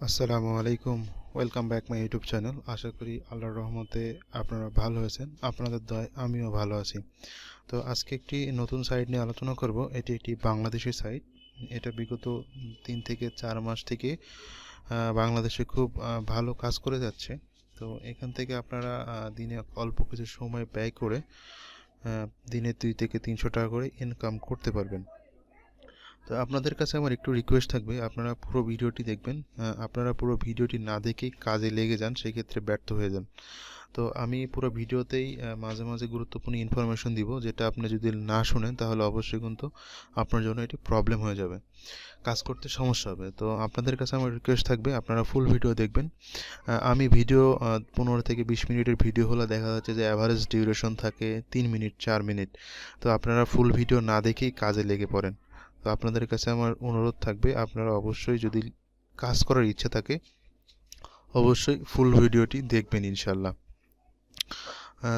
আসসালামু আলাইকুম। Welcome back my YouTube channel. আশা করি আল্লাহর রহমতে আপনারা ভালো আছেন। আপনাদের দয়ায় আমিও ভালো আছি। তো আজকে একটি নতুন সাইট নিয়ে আলোচনা করব। এটি একটি বাংলাদেশি সাইট। এটা বিগত 3 থেকে 4 মাস থেকে বাংলাদেশে খুব ভালো কাজ করে যাচ্ছে। তো এখান থেকে আপনারা দিনে অল্প কিছু সময় ব্যয় করে দিনে 2 থেকে 300 টাকা করে ইনকাম করতে পারবেন। তো আপনাদের কাছে আমার একটু রিকোয়েস্ট থাকবে, আপনারা পুরো ভিডিওটি দেখবেন। আপনারা পুরো ভিডিওটি না দেখেই কাজে লেগে যান, সেই ক্ষেত্রে ব্যর্থ হয়ে যান। তো আমি পুরো ভিডিওতেই মাঝে মাঝে গুরুত্বপূর্ণ ইনফরমেশন দিব, যেটা আপনি যদি না শুনেন তাহলে অবশ্যই কিন্তু আপনার জন্য এটি প্রবলেম হয়ে যাবে, কাজ করতে সমস্যা হবে। তো আপনাদের কাছে আমার রিকোয়েস্ট থাকবে, আপনারা ফুল ভিডিও দেখবেন। আমি ভিডিও 15 থেকে 20 মিনিটের ভিডিও হলে দেখা যাচ্ছে যে অ্যাভারেজ ডিউরেশন থাকে 3 মিনিট 4 মিনিট। তো আপনারা ফুল ভিডিও না দেখেই কাজে লেগে পড়েন। তো আপনাদের কাছে আমার অনুরোধ থাকবে, আপনারা অবশ্যই যদি কাজ করার ইচ্ছা থাকে অবশ্যই ফুল ভিডিওটি দেখবেন ইনশাল্লাহ।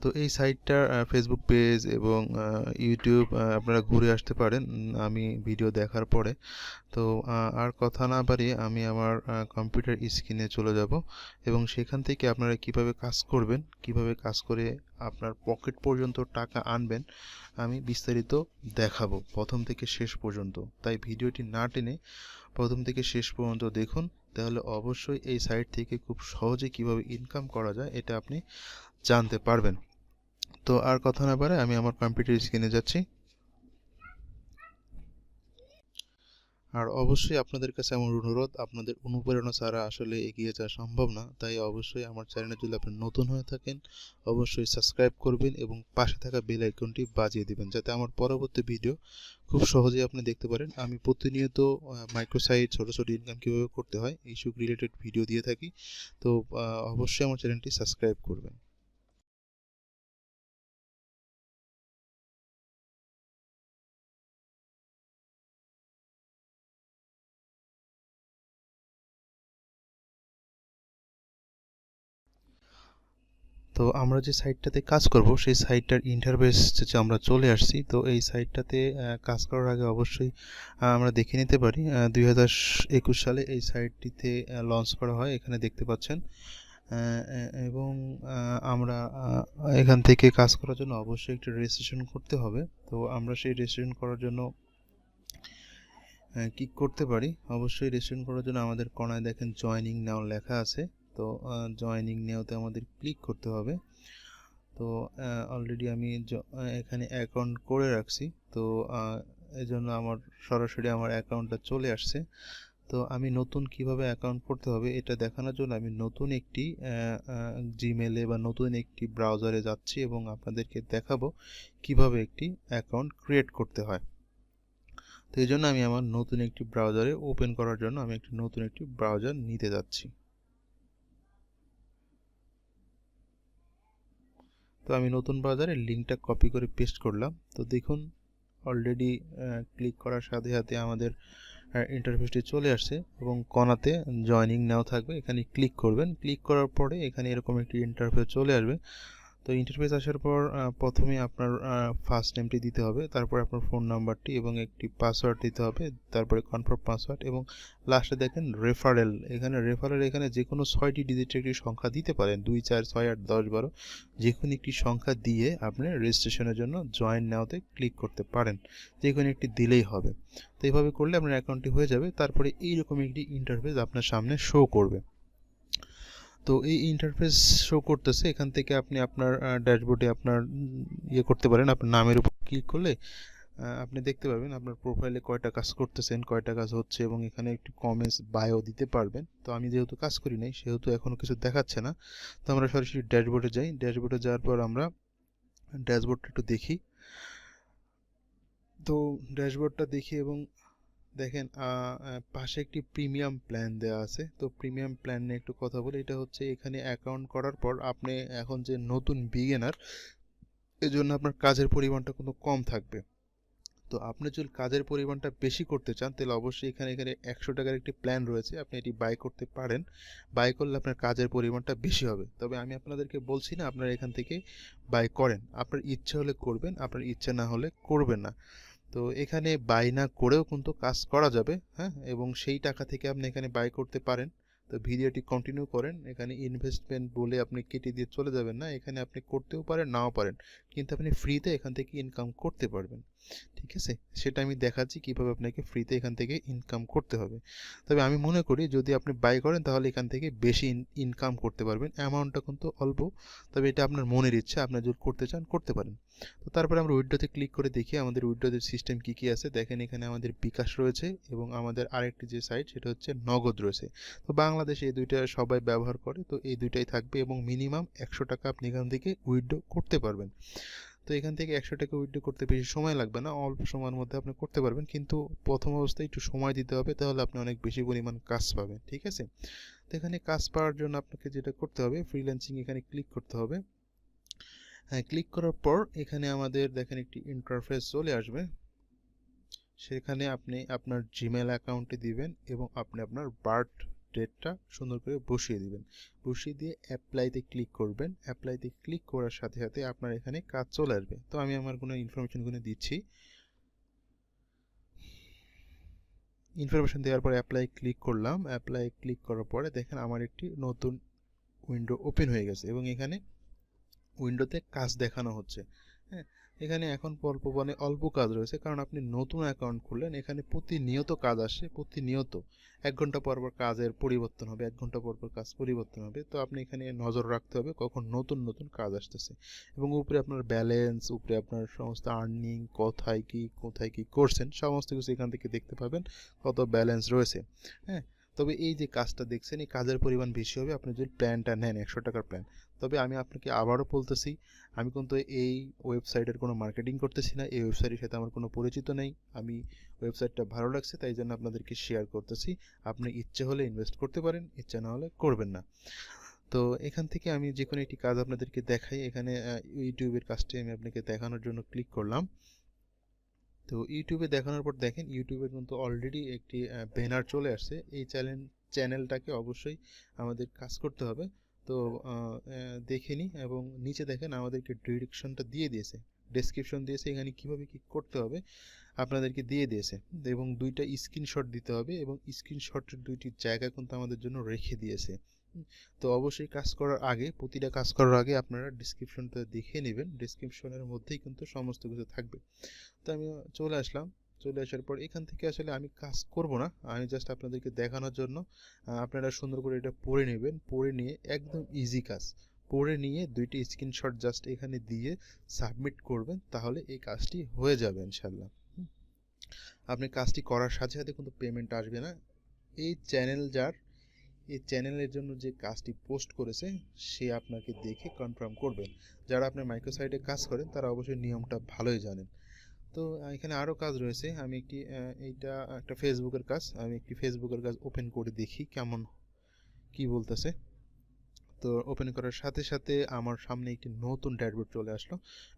তো এই সাইটটার ফেসবুক পেজ এবং ইউটিউব আপনারা ঘুরে আসতে পারেন আমি ভিডিও দেখার পরে। তো আর কথা না বাড়িয়ে আমি আমার কম্পিউটার স্ক্রিনে চলে যাব এবং সেখান থেকে আপনারা কিভাবে কাজ করবেন, কিভাবে কাজ করে আপনার পকেট পর্যন্ত টাকা আনবেন আমি বিস্তারিত দেখাবো প্রথম থেকে শেষ পর্যন্ত। তাই ভিডিওটি না টেনে প্রথম থেকে শেষ পর্যন্ত দেখুন, তাহলে অবশ্যই এই সাইট থেকে খুব সহজে কিভাবে ইনকাম করা যায় এটা আপনি জানতে পারবেন। তো আর কথা না বাড়ায় আমি আমার কম্পিউটার স্ক্রিনে যাচ্ছি। আর অবশ্যই আপনাদের কাছে আমার অনুরোধ, আপনাদের অনুপ্রেরণা ছাড়া আসলে এগিয়ে যাওয়া সম্ভব না। তাই অবশ্যই আমার চ্যানেলে যদি আপনি নতুন হয়ে থাকেন অবশ্যই সাবস্ক্রাইব করবেন এবং পাশে থাকা বেল আইকনটি বাজিয়ে দিবেন, যাতে আমার পরবর্তী ভিডিও খুব সহজেই আপনি দেখতে পারেন। আমি প্রতিনিয়ত মাইক্রোসাইট ছোট ছোট ইনকাম কীভাবে করতে হয় এইসব রিলেটেড ভিডিও দিয়ে থাকি। তো অবশ্যই আমার চ্যানেলটি সাবস্ক্রাইব করবেন। তো আমরা যে সাইটটাতে কাজ করব সেই সাইটটার ইন্টারফেস যে আমরা চলে আসছি। তো এই সাইটটাতে কাজ করার আগে অবশ্যই আমরা দেখে নিতে পারি 2021 সালে এই সাইটটিতে লঞ্চ করা হয়, এখানে দেখতে পাচ্ছেন। এবং আমরা এখান থেকে কাজ করার জন্য অবশ্যই একটা রেজিস্ট্রেশন করতে হবে। তো আমরা সেই রেজিস্ট্রেশন করার জন্য কি করতে পারি, অবশ্যই রেজিস্ট্রেশন করার জন্য আমাদের কোনায় দেখেন জয়েনিং নাও লেখা আছে। তো জয়েনিং নাওতে আমাদের ক্লিক করতে হবে। তো অলরেডি আমি এখানে অ্যাকাউন্ট করে রাখছি। তো এই জন্য আমার সরাসরি আমার অ্যাকাউন্টটা চলে আসছে। তো আমি নতুন কিভাবে অ্যাকাউন্ট করতে হবে এটা দেখানোর জন্য আমি নতুন একটি জিমেলে বা নতুন একটি ব্রাউজারে যাচ্ছি এবং আপনাদেরকে দেখাবো কিভাবে একটি অ্যাকাউন্ট ক্রিয়েট করতে হয়। তো এই জন্য আমি আমার নতুন একটি ব্রাউজারে ওপেন করার জন্য আমি একটি নতুন একটি ব্রাউজার নিতে যাচ্ছি। তো আমি নতুন ব্রাউজারে লিঙ্কটা কপি করে পেস্ট করলাম। তো দেখুন অলরেডি ক্লিক করার সাথে সাথে আমাদের ইন্টারফেসটি চলে আসছে এবং কোনাতে জয়েনিং নাও থাকবে, এখানে ক্লিক করবেন। ক্লিক করার পরে এখানে এরকম একটি ইন্টারফেস চলে আসবে। তো ইন্টারফেস আসার পর প্রথমে আপনার ফার্স্ট নেমটি দিতে হবে, তারপর আপনার ফোন নাম্বারটি এবং একটি পাসওয়ার্ড দিতে হবে, তারপরে কনফার্ম পাসওয়ার্ড এবং লাস্টে দেখেন রেফারেল। এখানে যে কোনো 6টি ডিজিটের একটি সংখ্যা দিতে পারেন, 2 4 6 8 10 12 যে কোনো একটি সংখ্যা দিয়ে আপনি রেজিস্ট্রেশনের জন্য জয়েন নাওতে ক্লিক করতে পারেন, যে কোনো একটি দিলেই হবে। তো এইভাবে করলে আপনার অ্যাকাউন্টটি হয়ে যাবে। তারপরে এইরকম একটি ইন্টারফেস আপনার সামনে শো করবে। তো এই ইন্টারফেস শো করতেছে, এখান থেকে আপনি আপনার ড্যাশবোর্ডে আপনার ইয়ে করতে পারেন। আপনার নামের উপর ক্লিক করলে আপনি দেখতে পাবেন আপনার প্রোফাইলে কয়টা কাজ করতেছেন, কয়টা কাজ হচ্ছে এবং এখানে একটি কমেন্টস বায়ো দিতে পারবেন। তো আমি যেহেতু কাজ করি নাই সেহেতু এখনও কিছু দেখাচ্ছে না। তো আমরা সরাসরি ড্যাশবোর্ডে যাই। ড্যাশবোর্ডে যাওয়ার পর আমরা ড্যাশবোর্ডটা একটু দেখি। তো ড্যাশবোর্ডটা দেখি এবং দেখেন পাশে একটি প্রিমিয়াম প্ল্যান দেওয়া আছে। তো প্রিমিয়াম প্ল্যান নিয়ে একটু কথা বলি। এটা হচ্ছে এখানে অ্যাকাউন্ট করার পর আপনি এখন যে নতুন বিগিনার, এজন্য আপনার কাজের পরিমাণটা কিন্তু কম থাকবে। তো আপনি যদি কাজের পরিমাণটা বেশি করতে চান তাহলে অবশ্যই এখানে 100 টাকার একটি প্ল্যান রয়েছে, আপনি এটি বাই করতে পারেন। বাই করলে আপনার কাজের পরিমাণটা বেশি হবে। তবে আমি আপনাদেরকে বলছি না আপনারা এখান থেকে বাই করেন, আপনার ইচ্ছা হলে করবেন, আপনার ইচ্ছা না হলে করবেন না। তো এখানে বাই না করেও কিন্তু কাজ করা যাবে, হ্যাঁ, এবং সেই টাকা থেকে আপনি এখানে বাই করতে পারেন। তো ভিডিওটি কন্টিনিউ করেন। এখানে ইনভেস্টমেন্ট বলে আপনি কেটে দিয়ে চলে যাবেন না, এখানে আপনি করতেও পারেন নাও পারেন, কিন্তু আপনি ফ্রিতে এখান থেকে ইনকাম করতে পারবেন। ঠিক আছে, সেটা আমি দেখাচ্ছি কিভাবে আপনাকে ফ্রিতে এখান থেকে ইনকাম করতে হবে। তবে আমি মনে করি যদি আপনি বাই করেন তাহলে এখান থেকে বেশি ইনকাম করতে পারবেন। অ্যামাউন্টটা কিন্তু অল্প, তবে এটা আপনার মনের ইচ্ছা, আপনি যদি করতে চান করতে পারেন। তো তারপরে আমরা উইড্রোতে ক্লিক করে দেখি আমাদের উইড্রোদের সিস্টেম কী কী আছে। দেখেন এখানে আমাদের বিকাশ রয়েছে এবং আমাদের আরেকটি যে সাইট সেটা হচ্ছে নগদ রয়েছে। তো বাংলাদেশে এই দুইটা সবাই ব্যবহার করে, তো এই দুইটাই থাকবে এবং মিনিমাম 100 টাকা আপনি এখান থেকে উইথড্র করতে পারবেন। তো এখান থেকে 100 টাকা উইথড্র করতে বেশি সময় লাগবে না, অল্প সময়ের মধ্যে আপনি করতে পারবেন, কিন্তু প্রথম অবস্থায় একটু সময় দিতে হবে, তাহলে আপনি অনেক বেশি পরিমাণ কাজ পাবেন। ঠিক আছে, তো এখানে কাজ পাওয়ার জন্য আপনাকে যেটা করতে হবে, ফ্রিল্যান্সিং এখানে ক্লিক করতে হবে। হ্যাঁ, ক্লিক করার পর এখানে আমাদের দেখেন একটি ইন্টারফেস চলে আসবে। সেখানে আপনি আপনার জিমেল অ্যাকাউন্টে দিবেন এবং আপনি আপনার বার্থ ডেটটা সুন্দর করে বসিয়ে দিবেন। বসিয়ে দিয়ে অ্যাপ্লাইতে ক্লিক করবেন। অ্যাপ্লাইতে ক্লিক করার সাথে সাথে আপনার এখানে কাজ চলে আসবে। তো আমি আমার কোনো ইনফরমেশনগুলো দিচ্ছি। ইনফরমেশন দেওয়ার পরে অ্যাপ্লাই ক্লিক করলাম। অ্যাপ্লাই ক্লিক করার পরে দেখেন আমার একটি নতুন উইন্ডো ওপেন হয়ে গেছে এবং এখানে উইন্ডোতে কাজ দেখানো হচ্ছে। হ্যাঁ, এখানে এখন অল্প কাজ রয়েছে, কারণ আপনি নতুন অ্যাকাউন্ট খুললেন। এখানে প্রতিনিয়ত কাজ আসে, প্রতিনিয়ত 1 ঘন্টা পর পর কাজের পরিবর্তন হবে, 1 ঘন্টা পর পর কাজ পরিবর্তন হবে। তো আপনি এখানে নজর রাখতে হবে কখন নতুন নতুন কাজ আসতেছে, এবং উপরে আপনার ব্যালেন্স, উপরে আপনার সমস্ত আর্নিং, কোথায় কি করছেন সমস্ত কিছু এখান থেকে দেখতে পাবেন, কত ব্যালেন্স রয়েছে। হ্যাঁ, তবে এই যে কাজটা দেখছেন, এই কাজের পরিমাণ বেশি হবে আপনি যদি প্ল্যানটা নেন, 100 টাকার প্ল্যান। তবে আমি আপনাকে আবারও বলতেছি, আমি কিন্তু এই ওয়েবসাইটের কোনো মার্কেটিং করতেছি না, এই ওয়েবসাইটের সাথে আমার কোনো পরিচিত নেই। আমি ওয়েবসাইটটা ভালো লাগছে তাই জন্য আপনাদেরকে শেয়ার করতেছি। আপনি ইচ্ছে হলে ইনভেস্ট করতে পারেন, ইচ্ছা না হলে করবেন না। তো এখান থেকে আমি যে কোনো একটি কাজ আপনাদেরকে দেখাই। এখানে ইউটিউবের কাজটি আমি আপনাকে দেখানোর জন্য ক্লিক করলাম। তো ইউটিউবে দেখানোর পর দেখেন ইউটিউবে কিন্তু অলরেডি একটি ব্যানার চলে আসছে। এই চ্যানেলটাকে অবশ্যই আমাদের কাজ করতে হবে। তো দেখে নিই, এবং নিচে দেখেন আমাদেরকে ডিরেকশনটা দিয়ে দিয়েছে, ডেসক্রিপশন দিয়েছে, এখানে কিভাবে কি করতে হবে আপনাদেরকে দিয়ে দিয়েছে, এবং দুইটা স্ক্রিনশট দিতে হবে, এবং স্ক্রিনশটের দুইটি জায়গা কিন্তু আমাদের জন্য রেখে দিয়েছে। তো অবশ্যই প্রতিটা কাজ করার আগে আপনারা ডেসক্রিপশনটা দেখে নেবেন, ডেসক্রিপশনের মধ্যেই কিন্তু সমস্ত কিছু থাকবে। তো আমি চলে আসলাম। চলে আসার পর এখান থেকে আসলে আমি কাজ করব না, আমি জাস্ট আপনাদেরকে দেখানোর জন্য আপনারা সুন্দর করে এটা পড়ে নেবেন। পড়ে নিয়ে একদম ইজি কাজ, পড়ে নিয়ে দুইটি স্ক্রিনশট জাস্ট এখানে দিয়ে সাবমিট করবেন, তাহলে এই কাজটি হয়ে যাবে ইনশাল্লাহ। আপনি কাজটি করার সাথে সাথে কিন্তু পেমেন্ট আসবে না। এই চ্যানেলের জন্য যে কাজটি পোস্ট করেছে সে আপনাকে দেখে কনফার্ম করবেন। যারা আপনার মাইক্রোসাইটে কাজ করেন তারা অবশ্যই নিয়মটা ভালোই জানেন। তো এখানে আরও কাজ রয়েছে। আমি এইটা একটা ফেসবুকের কাজ, আমি একটি ফেসবুকের কাজ ওপেন করে দেখি কেমন কি বলতেছে। তো ওপেন করার সাথে সাথে আমার সামনে একটি নতুন ড্যাশবোর্ড চলে আসলো,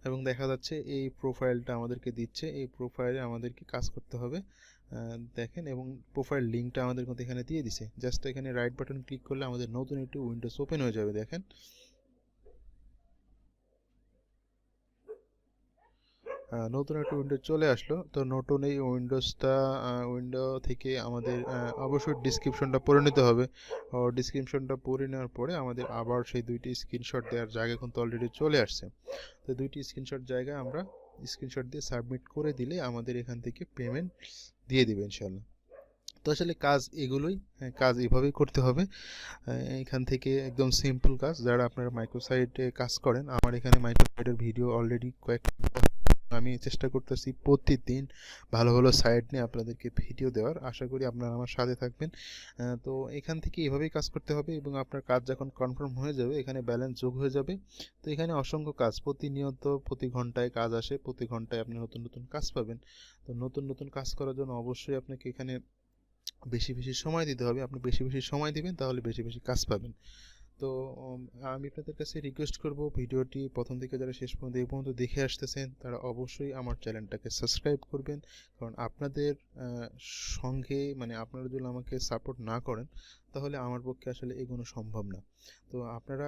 এবং দেখা যাচ্ছে এই প্রোফাইলটা আমাদেরকে দিচ্ছে, এই প্রোফাইলে আমাদেরকে কাজ করতে হবে। দেখেন, এবং প্রোফাইল লিঙ্কটা আমাদের কিন্তু এখানে দিয়ে দিছে। জাস্ট এখানে রাইট বাটন ক্লিক করলে আমাদের নতুন একটি উইন্ডোজ ওপেন হয়ে যাবে। দেখেন, নতুন একটা উইন্ডো চলে আসলো। তো নতুন এই উইন্ডো থেকে আমাদের অবশ্যই ডিসক্রিপশনটা পড়ে নিতে হবে। ডিসক্রিপশনটা পড়ে নেওয়ার পরে আমাদের আবার সেই দুইটি স্ক্রিনশট দেওয়ার জায়গা কিন্তু অলরেডি চলে আসছে। তো দুইটি স্ক্রিনশট জায়গায় আমরা স্ক্রিনশট দিয়ে সাবমিট করে দিলে আমাদের এখান থেকে পেমেন্ট দিয়ে দিবে ইনশাল্লাহ। তো আসলে কাজ এগুলোই, কাজ এভাবেই করতে হবে। এখান থেকে একদম সিম্পল কাজ। যারা আপনারা মাইক্রোসাইটে কাজ করেন, আমার এখানে মাইক্রোসাইটের ভিডিও অলরেডি আমি চেষ্টা করতেছি প্রতিদিন ভালো ভালো সাইট নিয়ে আপনাদেরকে ভিডিও দেওয়ার। আশা করি আপনারা আমার সাথে থাকবেন। তো এখান থেকে এভাবেই কাজ করতে হবে, এবং আপনার কাজ যখন কনফার্ম হয়ে যাবে এখানে ব্যালেন্স যোগ হয়ে যাবে। তো এখানে অসংখ্য কাজ, প্রতিনিয়ত প্রতি ঘন্টায় কাজ আসে, প্রতি ঘন্টায় আপনি নতুন নতুন কাজ পাবেন। তো নতুন নতুন কাজ করার জন্য অবশ্যই আপনাকে এখানে বেশি বেশি সময় দিতে হবে। আপনি বেশি বেশি সময় দিবেন তাহলে বেশি বেশি কাজ পাবেন। তো আমি আপনাদের কাছে রিকোয়েস্ট করব, ভিডিওটি প্রথম থেকে যারা শেষ পর্যন্ত এই পর্যন্ত দেখে আসতেছেন তারা অবশ্যই আমার চ্যানেলটাকে সাবস্ক্রাইব করবেন, কারণ আপনাদের সঙ্গে মানে আপনারা যদি আমাকে সাপোর্ট না করেন তাহলে আমার পক্ষে আসলে এগোনো সম্ভব না। তো আপনারা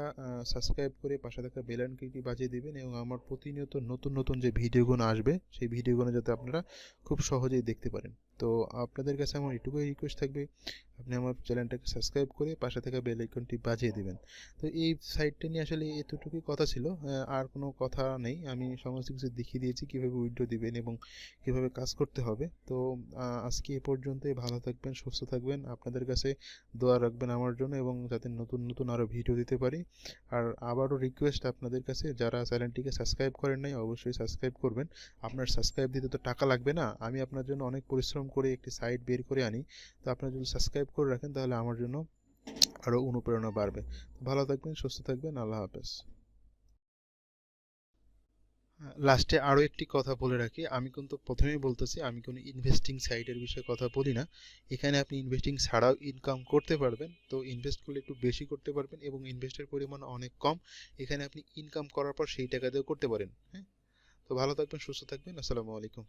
সাবস্ক্রাইব করে পাশে থাকা বেল আইকনটি বাজিয়ে দিবেন, এবং আমার প্রতিনিয়ত নতুন নতুন যে ভিডিওগুলো আসবে সেই ভিডিওগুলো যাতে আপনারা খুব সহজেই দেখতে পারেন। তো আপনাদের কাছে আমার এটুকুই রিকোয়েস্ট থাকবে, আপনি আমার চ্যানেলটাকে সাবস্ক্রাইব করে পাশে থাকা বেল আইকনটি বাজিয়ে দিবেন। তো এই সাইটটা নিয়ে আসলে এতটুকুই কথা ছিল, আর কোনো কথা নেই। আমি সমস্ত কিছু দেখিয়ে দিয়েছি কীভাবে উইথড্র দিবেন এবং কীভাবে কাজ করতে হবে। তো আজকে এ পর্যন্তই। ভালো থাকবেন, সুস্থ থাকবেন, আপনাদের কাছে দোয়া রাখবেন আমার জন্য এবং যাতে নতুন নতুন আরও ভিডিও দিতে পারি। আর আবারও রিকোয়েস্ট আপনাদের কাছে, যারা চ্যানেলটিকে সাবস্ক্রাইব করেন নাই অবশ্যই সাবস্ক্রাইব করবেন। আপনার সাবস্ক্রাইব দিতে তো টাকা লাগবে না, আমি আপনার জন্য অনেক পরিশ্রম করে একটি সাইট বের করে আনি। তো আপনারা যদি সাবস্ক্রাইব করে রাখেন তাহলে আমার জন্য আরও অনুপ্রেরণা বাড়বে। ভালো থাকবেন, সুস্থ থাকবেন, আল্লাহ হাফেজ। লাস্টে আরও একটি কথা বলে রাখি, আমি কিন্তু প্রথমেই বলতেছি আমি কোনো ইনভেস্টিং সাইটের বিষয়ে কথা বলি না। এখানে আপনি ইনভেস্টিং ছাড়াও ইনকাম করতে পারবেন। তো ইনভেস্ট করলে একটু বেশি করতে পারবেন এবং ইনভেস্টের পরিমাণ অনেক কম। এখানে আপনি ইনকাম করার পর সেই টাকা দিয়েও করতে পারেন। হ্যাঁ, তো ভালো থাকবেন, সুস্থ থাকবেন, আসসালামু আলাইকুম।